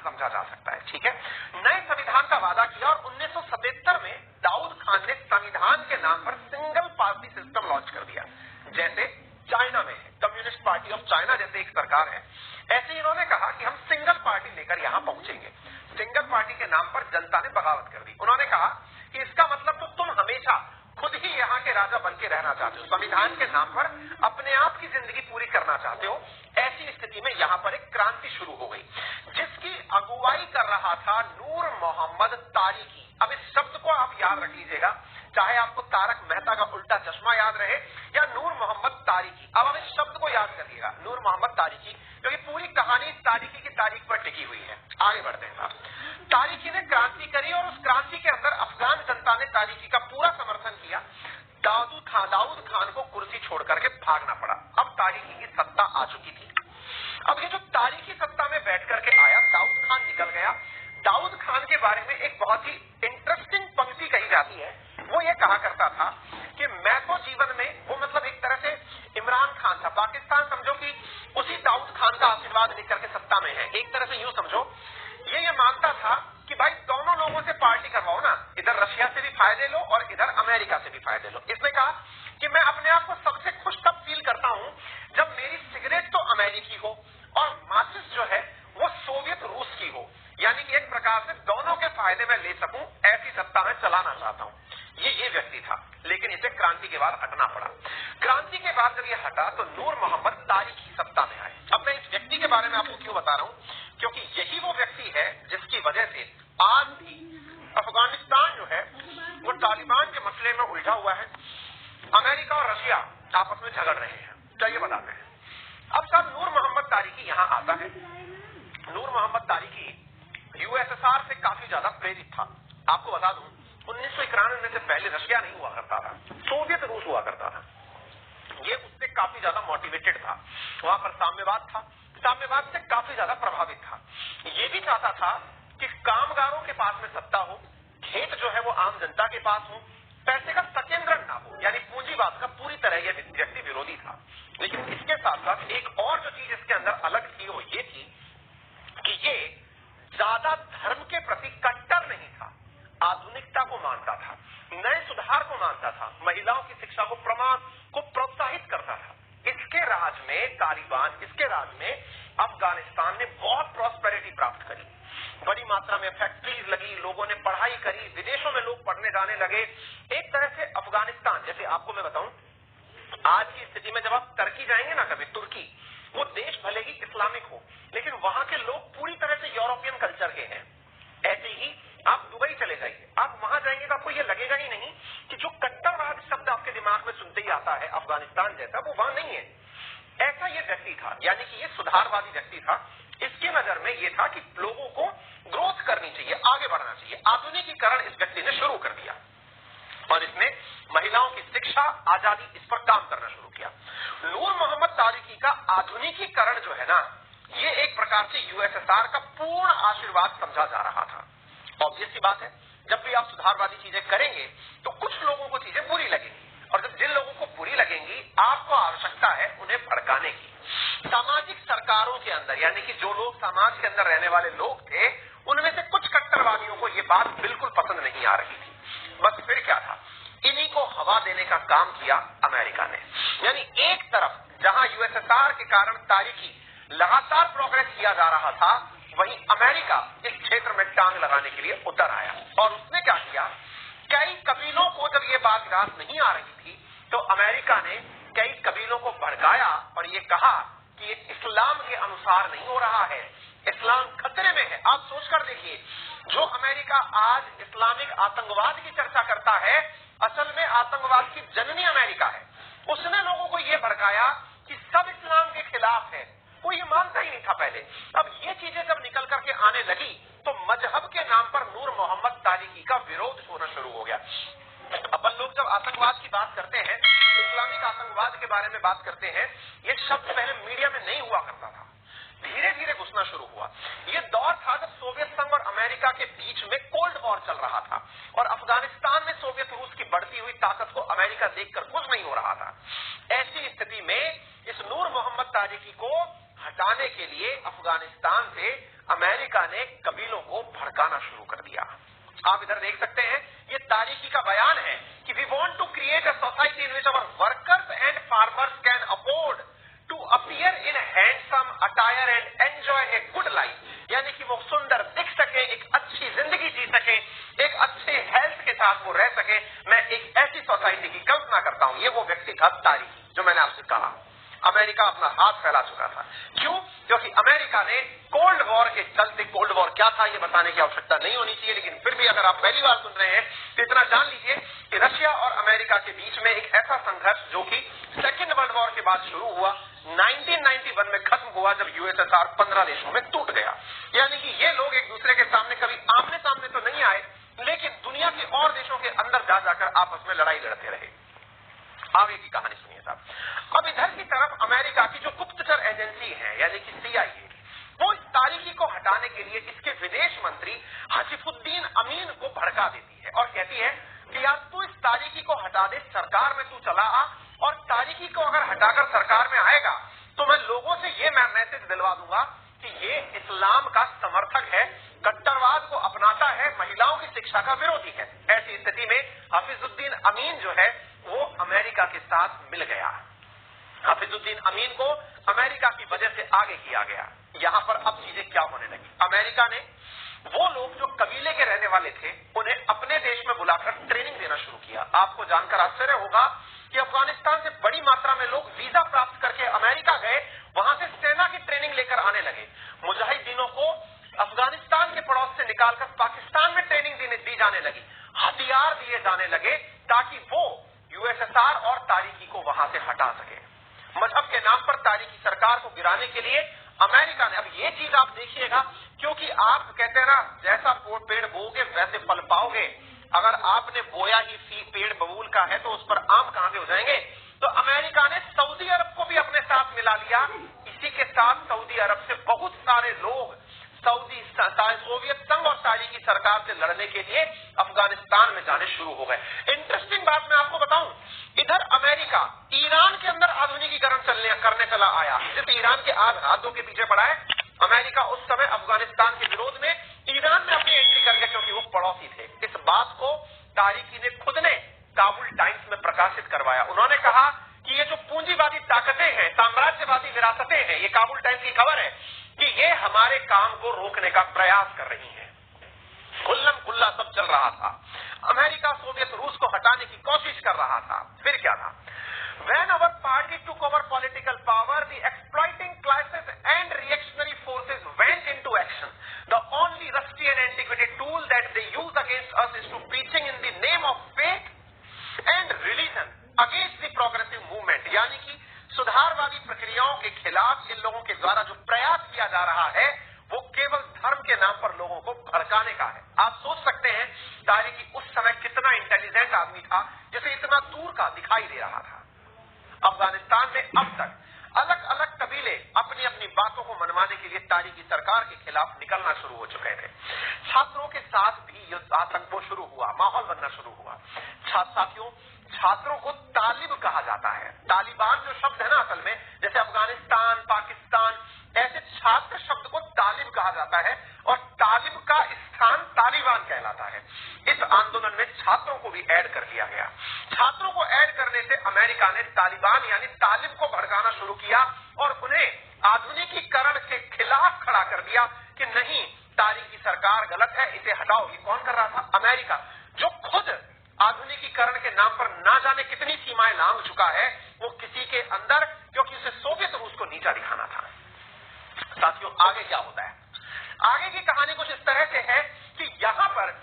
समझा जा सकता है। ठीक है, नए संविधान का वादा किया और 1977 में दाऊद खान ने संविधान के नाम पर सिंगल पार्टी सिस्टम लॉन्च कर दिया, जैसे चाइना में है, कम्युनिस्ट पार्टी ऑफ चाइना जैसे एक सरकार है, ऐसे इन्होंने कहा कि हम सिंगल पार्टी लेकर यहां पहुंचेंगे। सिंगल पार्टी के नाम पर जनता ने बगावत कर दी। उन्होंने कहा कि इसका मतलब तो तुम हमेशा खुद ही यहाँ के राजा बन के रहना चाहते हो, संविधान के नाम पर अपने आप की जिंदगी पूरी करना चाहते हो। ऐसी स्थिति में यहाँ पर एक क्रांति शुरू हो गई, जिसकी अगुवाई कर रहा था नूर मोहम्मद तारिकी। अब इस शब्द को आप याद रख लीजिएगा, चाहे आपको तारक मेहता का उल्टा चश्मा याद रहे या नूर मोहम्मद तारिकी। अब इस शब्द को याद करिएगा, नूर मोहम्मद तारिकी, क्योंकि पूरी कहानी तारिकी की तारीख पर टिकी हुई है। आगे बढ़ते हैं साहब। तारिकी ने क्रांति करी और उस क्रांति के अंदर अफगान जनता ने तारिकी का पूरा समर्थन किया। दाऊद खान को कुर्सी छोड़ करके भागना पड़ा। अब तारिकी की सत्ता आ चुकी थी। अब ये जो तारिकी सत्ता में बैठ करके आया, दाऊद खान निकल गया। दाऊद खान के बारे में एक बहुत ही इंटरेस्टिंग पंक्ति कही जाती है। वो ये कहा करता था कि मैं तो जीवन में, वो मतलब एक तरह से इमरान खान था, पाकिस्तान समझो कि उसी दाऊद खान का आशीर्वाद लेकर के सत्ता में है। एक तरह से यूं समझो, ये मानता था कि भाई दोनों लोगों से पार्टी करवाओ ना, इधर रशिया से भी फायदे लो और इधर अमेरिका से भी फायदे लो। इसने कहा कि मैं अपने आप को सबसे खुश तब फील करता हूं जब मेरी सिगरेट तो अमेरिकी हो और माचिस जो है वो सोवियत रूस की हो, यानी कि एक प्रकार से दोनों के फायदे में ले सकूं, ऐसी सत्ता में चलाना चाहता हूं। ये व्यक्ति था, लेकिन इसे क्रांति के बाद हटना पड़ा। क्रांति के बाद जब ये हटा तो नूर मोहम्मद तारिकी सत्ता में आए। अब मैं इस व्यक्ति के बारे में आपको क्यों बता रहा हूं, क्योंकि यही वो व्यक्ति है जिसकी वजह से आज भी अफगानिस्तान जो है वो तालिबान के मसले में उलझा हुआ है। अमेरिका और रशिया आपस में झगड़ रहे हैं। चलिए बताते हैं। अब साहब नूर मोहम्मद तारिकी यहां आता है। नूर मोहम्मद तारिकी यूएसएसआर से काफी ज्यादा प्रेरित था। आपको बता दूं, 1991 में से पहले रशिया नहीं हुआ करता था, सोवियत रूस हुआ करता था। ये उससे काफी ज्यादा मोटिवेटेड था। वहां पर साम्यवाद था, साम्यवाद से काफी ज्यादा प्रभावित था। ये भी चाहता था कि कामगारों के पास में सत्ता हो, खेत जो है वो आम जनता के पास हो, पैसे का सकेंद्रण ना हो, यानी पूंजीवाद का पूरी तरह यह व्यक्ति विरोधी था। लेकिन इसके साथ साथ एक और जो चीज इसके अंदर अलग थी वो ये थी कि ये ज्यादा धर्म के प्रति कट्टर नहीं था, आधुनिकता को मानता था, नए सुधार को मानता था, महिलाओं की शिक्षा को प्रोत्साहित करता था। इसके राज में तालिबान, इसके राज में अफगानिस्तान ने बहुत प्रॉस्पेरिटी प्राप्त करी, बड़ी मात्रा में फैक्ट्रीज लगी, लोगों ने पढ़ाई करी, विदेशों में लोग पढ़ने जाने लगे। एक तरह से अफगानिस्तान, जैसे आपको मैं बताऊं, आज की स्थिति में जब आप टर्की जाएंगे ना, कभी तुर्की, वो देश भले ही इस्लामिक हो लेकिन वहां के लोग पूरी तरह से यूरोपियन कल्चर के हैं। ऐसे ही आप दुबई चले जाइए, आप वहां जाएंगे तो आपको ये लगेगा ही नहीं कि जो कट्टरवाद शब्द आपके दिमाग में सुनते ही आता है अफगानिस्तान जैसा, वो वहां नहीं है। ऐसा ये व्यक्ति था, यानी कि ये सुधारवादी व्यक्ति था। इसकी नजर में ये था कि लोगों को ग्रोथ करनी चाहिए, आगे बढ़ना चाहिए। आधुनिकीकरण इस व्यक्ति ने शुरू कर दिया और इसने महिलाओं की शिक्षा, आजादी, इस पर काम करना शुरू किया। नूर मोहम्मद तारिकी का आधुनिकीकरण जो है ना, ये एक प्रकार से यूएसएसआर का पूर्ण आशीर्वाद समझा जा रहा था। ऑब्वियस सी बात है, जब भी आप सुधारवादी चीजें करेंगे तो कुछ लोगों को चीजें बुरी लगेंगी, और जब जिन लोगों को बुरी लगेंगी आपको आवश्यकता है उन्हें भड़काने की। सामाजिक सरकारों के अंदर, यानी कि जो लोग समाज के अंदर रहने वाले लोग थे, उनमें से कुछ कट्टरवादियों को ये बात बिल्कुल पसंद नहीं आ रही थी। बस फिर क्या था, इन्हीं को हवा देने का काम किया अमेरिका ने। यानी एक तरफ जहां यूएसएसआर के कारण तारिकी लगातार प्रोग्रेस किया जा रहा था, वहीं अमेरिका इस क्षेत्र में टांग लगाने के लिए उतर आया। और उसने क्या किया, कई कबीलों को जब ये बात रास नहीं आ रही थी तो अमेरिका ने कई कबीलों को भड़काया और ये कहा कि ये इस्लाम के अनुसार नहीं हो रहा है, इस्लाम खतरे में है। आप सोचकर देखिए, जो अमेरिका आज इस्लामिक आतंकवाद की चर्चा करता है, असल में आतंकवाद की जननी अमेरिका है। उसने लोगों को यह भड़काया कि सब इस्लाम के खिलाफ है, कोई ये मानता ही नहीं था पहले। अब ये चीजें जब निकल करके आने लगी तो मजहब के नाम पर नूर मोहम्मद तारिकी का विरोध होना शुरू हो गया। अपन लोग जब आतंकवाद की बात करते हैं, इस्लामिक आतंकवाद के बारे में बात करते हैं, ये शब्द पहले मीडिया में नहीं हुआ करता था, धीरे धीरे घुसना शुरू हुआ। ये दौर था जब सोवियत संघ और अमेरिका के बीच में कोल्ड वॉर चल रहा था और अफगानिस्तान में सोवियत रूस की बढ़ती हुई ताकत को अमेरिका देखकर खुश नहीं हो रहा था। ऐसी स्थिति में इस नूर मोहम्मद तारिकी को हटाने के लिए अफगानिस्तान से अमेरिका ने कबीलों को भड़काना शुरू कर दिया। आप इधर देख सकते हैं, ये तारीखी का बयान है कि we want to create a society in which our workers and farmers can afford to appear in handsome attire and enjoy a good life, यानी कि वो सुंदर दिख सके, एक अच्छी जिंदगी जी सके, एक अच्छे हेल्थ के साथ वो रह सके। मैं एक ऐसी सोसाइटी की कल्पना करता हूं। ये वो व्यक्ति था तारीखी जो मैंने आपसे कहा। अमेरिका अपना हाथ फैला चुका था। क्यों? क्योंकि अमेरिका ने कोल्ड वॉर के चलते, कोल्ड वॉर क्या था ये बताने की आवश्यकता नहीं होनी चाहिए, लेकिन फिर भी अगर आप पहली बार सुन रहे हैं तो इतना जान लीजिए कि रशिया और अमेरिका के बीच में एक ऐसा संघर्ष जो कि सेकेंड वर्ल्ड वॉर के बाद शुरू हुआ, 1991 में खत्म हुआ जब यूएसएसआर 15 देशों में टूट गया। यानी कि ये लोग एक दूसरे के सामने कभी आमने सामने तो नहीं आए, लेकिन दुनिया के और देशों के अंदर जा जाकर आपस में लड़ाई लड़ते रहे। आगे की कहानी सुनिए साहब। अब इधर की तरफ अमेरिका की जो गुप्तचर एजेंसी है यानी कि CIA, वो इस तारीखी को हटाने के लिए इसके विदेश मंत्री हसीफुद्दीन अमीन को भड़का देती है और कहती है कि यार तू इस तारीखी को हटा दे, सरकार में तू चला आ, और तारीखी को अगर हटाकर सरकार में आएगा तो मैं लोगों से ये मैसेज दिलवा दूंगा कि ये इस्लाम का समर्थक है, कट्टरवाद को अपनाता है, महिलाओं की शिक्षा का विरोधी है। ऐसी स्थिति में हफीजुद्दीन अमीन जो है वो अमेरिका के साथ मिल गया। हफीजुद्दीन अमीन को अमेरिका की वजह से आगे किया गया। यहां पर अब चीजें क्या होने लगी, अमेरिका ने वो लोग जो कबीले के रहने वाले थे उन्हें अपने देश में बुलाकर ट्रेनिंग देना शुरू किया। आपको जानकर आश्चर्य होगा कि अफगानिस्तान से बड़ी मात्रा में लोग वीजा प्राप्त करके अमेरिका गए, वहां से सेना की ट्रेनिंग लेकर आने लगे। मुजाहिदीनों को अफगानिस्तान के पड़ोस से निकालकर पाकिस्तान में ट्रेनिंग दी जाने लगी, हथियार दिए जाने लगे ताकि वो यूएसएसआर और तारीखी को वहां से हटा सके। मजहब के नाम पर तारीखी सरकार को गिराने के लिए अमेरिका ने, अब ये चीज आप देखिएगा, क्योंकि आप कहते हैं ना जैसा पेड़ बोओगे वैसे फल पाओगे। अगर आपने बोया ही पेड़ बबूल का है तो उस पर आम कहां से हो जाएंगे। तो अमेरिका ने सऊदी अरब को भी अपने साथ मिला लिया। इसी के साथ सऊदी अरब से बहुत सारे लोग सोवियत संघ और तारीखी सरकार से लड़ने के लिए अफगानिस्तान में जाने शुरू हो गए। इंटरेस्टिंग बात मैं आपको बताऊं, इधर अमेरिका ईरान के अंदर आधुनिकीकरण करने चला आया। जिस ईरान के हाथों के पीछे पड़ा है, अमेरिका उस समय अफगानिस्तान के विरोध में ईरान में अपनी एंट्री कर गया क्योंकि वो पड़ोसी थे। इस बात को तारीखी ने खुद ने काबुल टाइम्स में प्रकाशित करवाया। उन्होंने कहा कि ये जो पूंजीवादी ताकतें हैं, साम्राज्यवादी विरासतें हैं, ये काबुल टाइम्स की खबर है कि ये हमारे काम को रोकने का प्रयास कर रही हैं। खुल्लम खुल्ला सब चल रहा था। अमेरिका सोवियत रूस को हटाने की कोशिश कर रहा था। फिर क्या था? When our party took over political power, the exploiting classes and reactionary forces went into action. The only rusty and antiquated tool that they use against us is to preaching in the name of faith and religion against the progressive movement. यानी कि सुधारवादी प्रक्रियाओं के खिलाफ इन लोगों के द्वारा जो प्रयास किया जा रहा है वो केवल धर्म के नाम पर लोगों को भड़काने का है। आप सोच सकते हैं तारीखी उस समय कितना इंटेलिजेंट आदमी था जिसे इतना दूर का दिखाई दे रहा था। अफगानिस्तान में अब तक अलग अलग कबीले अपनी अपनी बातों को मनवाने के लिए तारीखी सरकार के खिलाफ निकलना शुरू हो चुके थे। छात्रों के साथ भी आतंक वो शुरू हुआ, माहौल बनना शुरू हुआ। साथियों, छात्रों को तालिब कहा जाता है। तालिबान जो शब्द है ना, असल में जैसे अफगानिस्तान, पाकिस्तान, ऐसे छात्र शब्द को तालिब कहा जाता है और तालिब का स्थान तालिबान कहलाता है। इस आंदोलन में छात्रों को भी ऐड कर लिया गया। छात्रों को ऐड करने से अमेरिका ने तालिबान यानी तालिब को भड़काना शुरू किया और उन्हें आधुनिकीकरण के खिलाफ खड़ा कर दिया कि नहीं, तारीखी सरकार गलत है, इसे हटाओ। ये कौन कर रहा था? अमेरिका, जो खुद आधुनिकीकरण के नाम पर ना जाने कितनी सीमाएं लांघ चुका है, वो किसी के अंदर, क्योंकि उसे सोवियत रूस को नीचा दिखाना था। साथियों, आगे क्या होता है? आगे की कहानी कुछ इस तरह से है कि यहाँ पर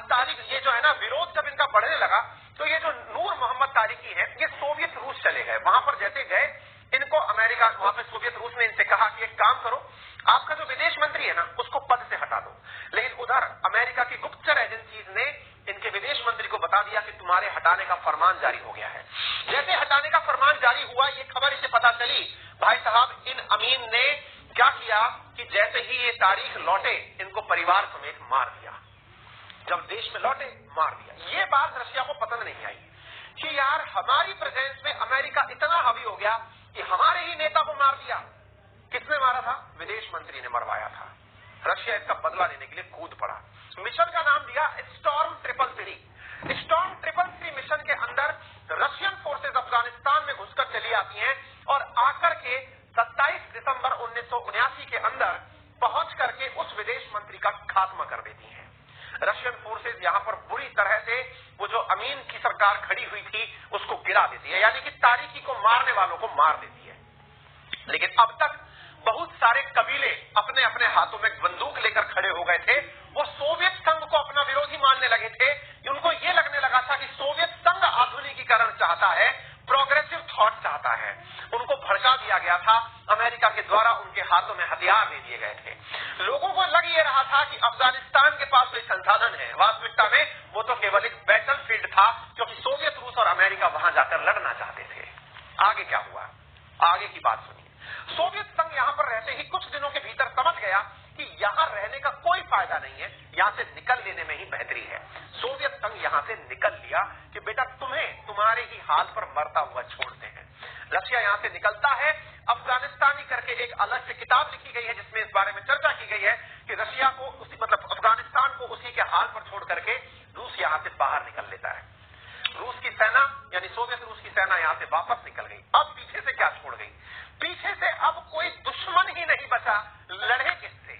तारीख, ये जो है ना विरोध जब इनका बढ़ने लगा तो ये जो नूर मोहम्मद तारीखी है ये सोवियत रूस चले गए। वहां पर जैसे गए, इनको अमेरिका, वहां पर सोवियत रूस ने इनसे कहा कि एक काम करो, आपका जो विदेश मंत्री है ना उसको पद से हटा दो। लेकिन उधर अमेरिका की गुप्तचर एजेंसीज ने इनके विदेश मंत्री को बता दिया कि तुम्हारे हटाने का फरमान जारी हो गया है। जैसे हटाने का फरमान जारी हुआ, ये खबर इसे पता चली, भाई साहब इन अमीन ने क्या किया कि जैसे ही ये तारीख लौटे इनको परिवार समेत मार दिया। जब देश में लौटे मार दिया। ये बात रशिया को पसंद नहीं आई कि यार हमारी प्रेजेंस में अमेरिका इतना हावी हो गया कि हमारे ही नेता को मार दिया। किसने मारा था? विदेश मंत्री ने मरवाया था। रशिया इसका बदला लेने के लिए कूद पड़ा। मिशन का नाम दिया स्टॉर्म 333। स्टॉर्म 333 मिशन के अंदर रशियन फोर्सेस अफगानिस्तान में घुसकर चली आती हैं और आकर के 27 दिसंबर 1979 के अंदर पहुंच करके उस विदेश मंत्री का खात्मा कर देती हैं। रशियन फोर्सेस यहां पर बुरी तरह से वो जो अमीन की सरकार खड़ी हुई थी उसको गिरा देती है, यानी कि तारीकी को मारने वालों को मार देती है। लेकिन अब तक बहुत सारे कबीले अपने अपने हाथों में बंदूक लेकर खड़े हो गए थे। वो सोवियत संघ को अपना विरोधी मानने लगे थे। उनको ये लगने लगा था कि सोवियत संघ आधुनिकीकरण चाहता है, प्रोग्रेसिव थॉट चाहता है। उनको भड़का दिया गया था। अमेरिका के द्वारा उनके हाथों में हथियार दे दिए गए थे। लोगों को लग ये रहा था कि अफगानिस्तान के पास कोई संसाधन है। वास्तविकता में वो तो केवल एक बैटलफील्ड था, क्योंकि सोवियत रूस और अमेरिका वहां जाकर लड़ना चाहते थे। आगे क्या हुआ? आगे की बात सुनिए। सोवियत संघ यहां पर रहते ही कुछ दिनों के भीतर समझ गया कि यहां रहने का कोई फायदा नहीं है, यहां से निकल लेने में ही बेहतरी है। सोवियत संघ यहां से निकल लिया कि बेटा तुम्हें तुम्हारे ही हाल पर मरता हुआ छोड़ते हैं। रशिया यहां से निकलता है। अफगानिस्तानी करके एक अलग से किताब लिखी गई है जिसमें इस बारे में चर्चा की गई है कि रशिया को मतलब अफगानिस्तान को उसी के हाल पर छोड़ करके रूस यहां से बाहर निकल लेता है। रूस की सेना यानी सोवियत रूस की सेना यहां से वापस निकल गई। अब पीछे से क्या छोड़ गई? पीछे से अब कोई दुश्मन ही नहीं बचा, लड़े किससे?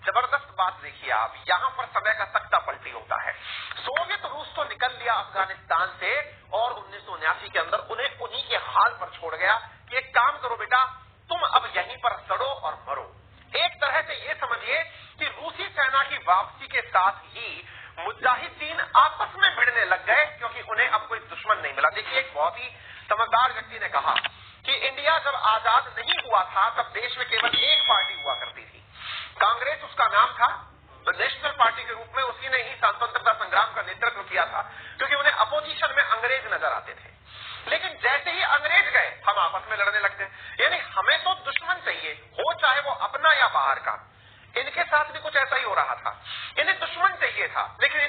जबरदस्त बात देखिए आप, यहां पर समय का तख्ता पलटी होता है। सोवियत रूस तो निकल लिया अफगानिस्तान से और 1979 के अंदर उन्हें उन्हीं के हाल पर छोड़ गया कि एक काम करो बेटा, तुम अब यहीं पर सड़ो और मरो। एक तरह से यह समझिए कि रूसी सेना की वापसी के साथ ही मुजाहिदीन आपस में भिड़ने लग गए, क्योंकि उन्हें अब कोई दुश्मन नहीं मिला। देखिए, एक बहुत ही समझदार व्यक्ति ने कहा कि इंडिया जब आजाद नहीं हुआ था तब देश में केवल एक पार्टी हुआ करती थी, कांग्रेस उसका नाम था। नेशनल पार्टी के रूप में उसी ने ही स्वतंत्रता संग्राम का नेतृत्व किया था, क्योंकि उन्हें अपोजिशन में अंग्रेज नजर आते थे। लेकिन जैसे ही अंग्रेज गए हम आपस में लड़ने लग गए। यानी हमें तो दुश्मन चाहिए, हो चाहे वो अपना या बाहर का। इनके साथ भी कुछ ऐसा ही हो रहा था। इन्हें दुश्मन चाहिए था, लेकिन